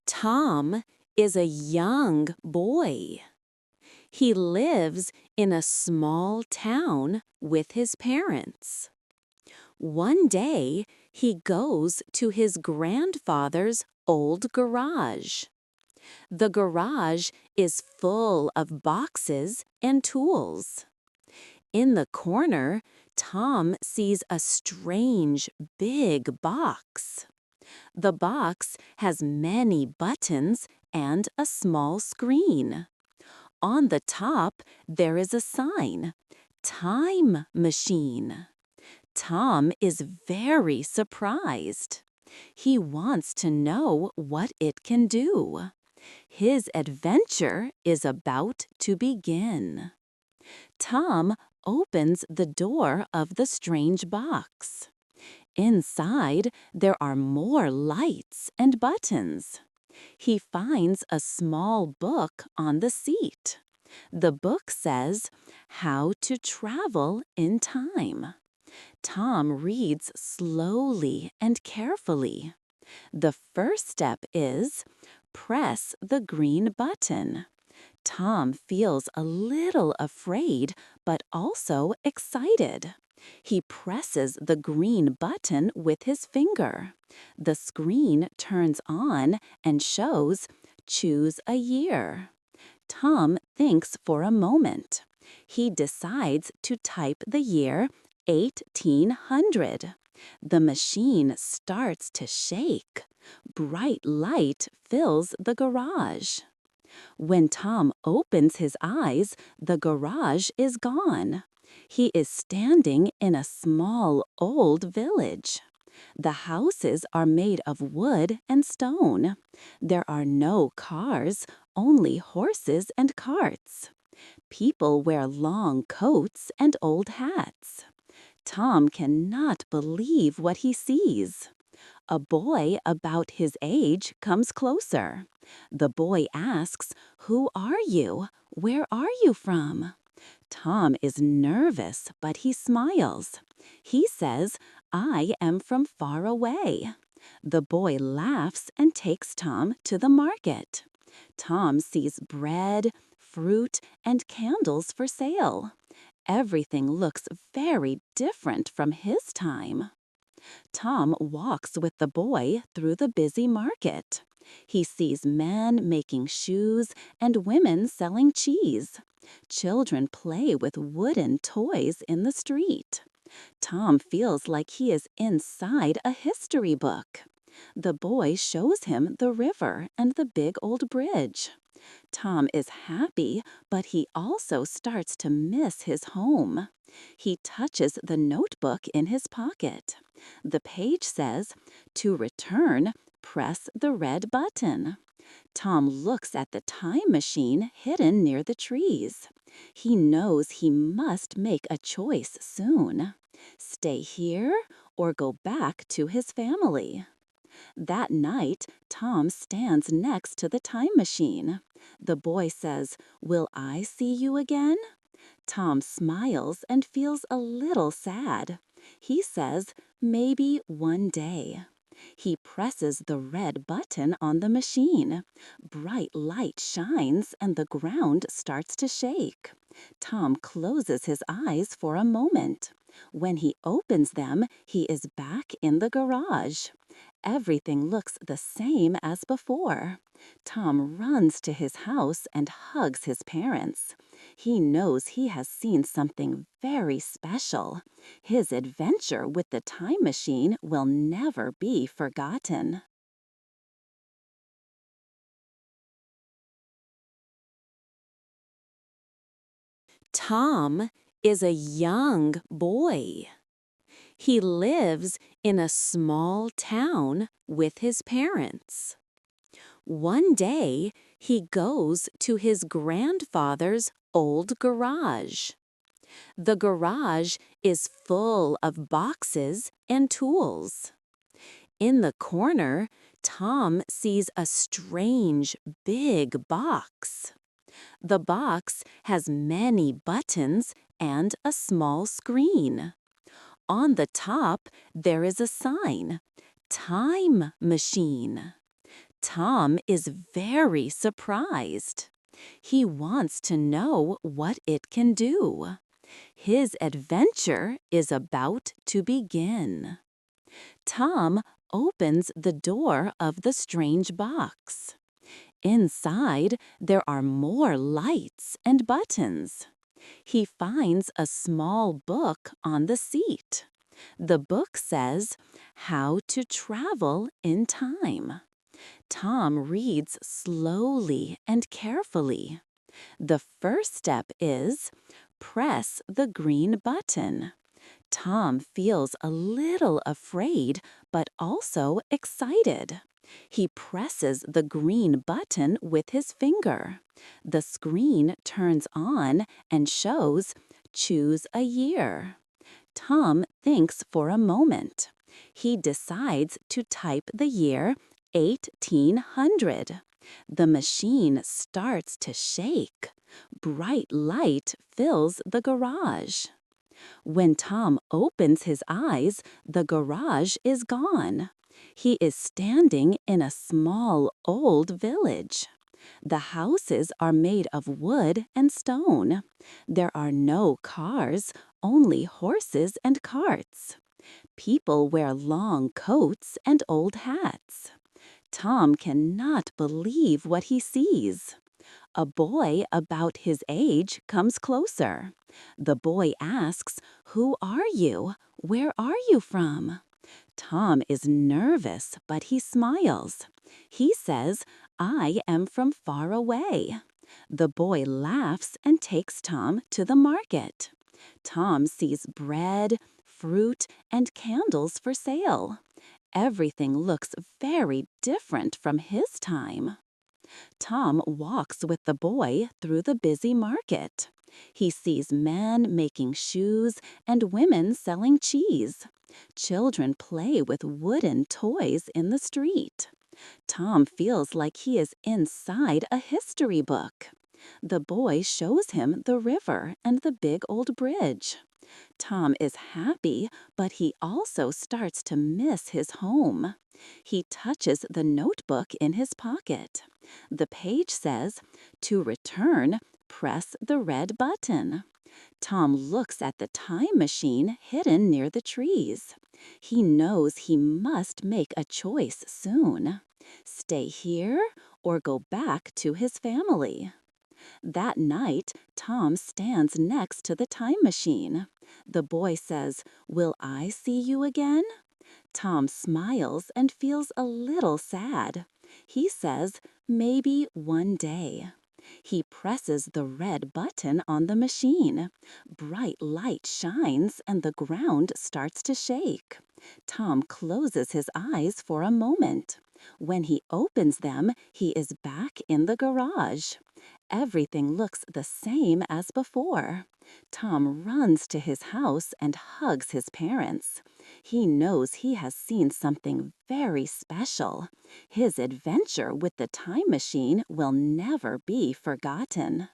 Tom is a young boy. He lives in a small town with his parents. One day, he goes to his grandfather's old garage. The garage is full of boxes and tools. In the corner, Tom sees a strange, big box. The box has many buttons and a small screen. On the top, there is a sign, Time Machine. Tom is very surprised. He wants to know what it can do. His adventure is about to begin. Tom opens the door of the strange box. Inside, there are more lights and buttons. He finds a small book on the seat. The book says, How to Travel in Time. Tom reads slowly and carefully. The first step is, press the green button. Tom feels a little afraid, but also excited. He presses the green button with his finger. The screen turns on and shows Choose a Year. Tom thinks for a moment. He decides to type the year 1800. The machine starts to shake. Bright light fills the garage. When Tom opens his eyes, the garage is gone. He is standing in a small, old village. The houses are made of wood and stone. There are no cars, only horses and carts. People wear long coats and old hats. Tom cannot believe what he sees. A boy about his age comes closer. The boy asks, Who are you? Where are you from? Tom is nervous, but he smiles. He says, I am from far away. The boy laughs and takes Tom to the market. Tom sees bread, fruit, and candles for sale. Everything looks very different from his time. Tom walks with the boy through the busy market. He sees men making shoes and women selling cheese. Children play with wooden toys in the street. Tom feels like he is inside a history book. The boy shows him the river and the big old bridge. Tom is happy, but he also starts to miss his home. He touches the notebook in his pocket. The page says, To return, press the red button. Tom looks at the time machine hidden near the trees. He knows he must make a choice soon. Stay here or go back to his family. That night, Tom stands next to the time machine. The boy says, Will I see you again? Tom smiles and feels a little sad. He says, Maybe one day. He presses the red button on the machine. Bright light shines and the ground starts to shake. Tom closes his eyes for a moment. When he opens them, he is back in the garage. Everything looks the same as before. Tom runs to his house and hugs his parents. He knows he has seen something very special. His adventure with the time machine will never be forgotten. Tom is a young boy. He lives in a small town with his parents. One day, he goes to his grandfather's old garage. The garage is full of boxes and tools. In the corner, Tom sees a strange, big box. The box has many buttons and a small screen. On the top, there is a sign, Time Machine. Tom is very surprised. He wants to know what it can do. His adventure is about to begin. Tom opens the door of the strange box. Inside, there are more lights and buttons. He finds a small book on the seat. The book says, "How to Travel in Time." Tom reads slowly and carefully. The first step is, press the green button. Tom feels a little afraid, but also excited. He presses the green button with his finger. The screen turns on and shows, "Choose a year." Tom thinks for a moment. He decides to type the year 1800. The machine starts to shake. Bright light fills the garage. When Tom opens his eyes, the garage is gone. He is standing in a small, old village. The houses are made of wood and stone. There are no cars, only horses and carts. People wear long coats and old hats. Tom cannot believe what he sees. A boy about his age comes closer. The boy asks, "Who are you? Where are you from?" Tom is nervous, but he smiles. He says, "I am from far away." The boy laughs and takes Tom to the market. Tom sees bread, fruit, and candles for sale. Everything looks very different from his time. Tom walks with the boy through the busy market. He sees men making shoes and women selling cheese. Children play with wooden toys in the street. Tom feels like he is inside a history book. The boy shows him the river and the big old bridge. Tom is happy, but he also starts to miss his home. He touches the notebook in his pocket. The page says, "To return, press the red button." Tom looks at the time machine hidden near the trees. He knows he must make a choice soon. Stay here or go back to his family. That night, Tom stands next to the time machine. The boy says, "Will I see you again?" Tom smiles and feels a little sad. He says, "Maybe one day." He presses the red button on the machine. Bright light shines and the ground starts to shake. Tom closes his eyes for a moment. When he opens them, he is back in the garage. Everything looks the same as before. Tom runs to his house and hugs his parents. He knows he has seen something very special. His adventure with the time machine will never be forgotten.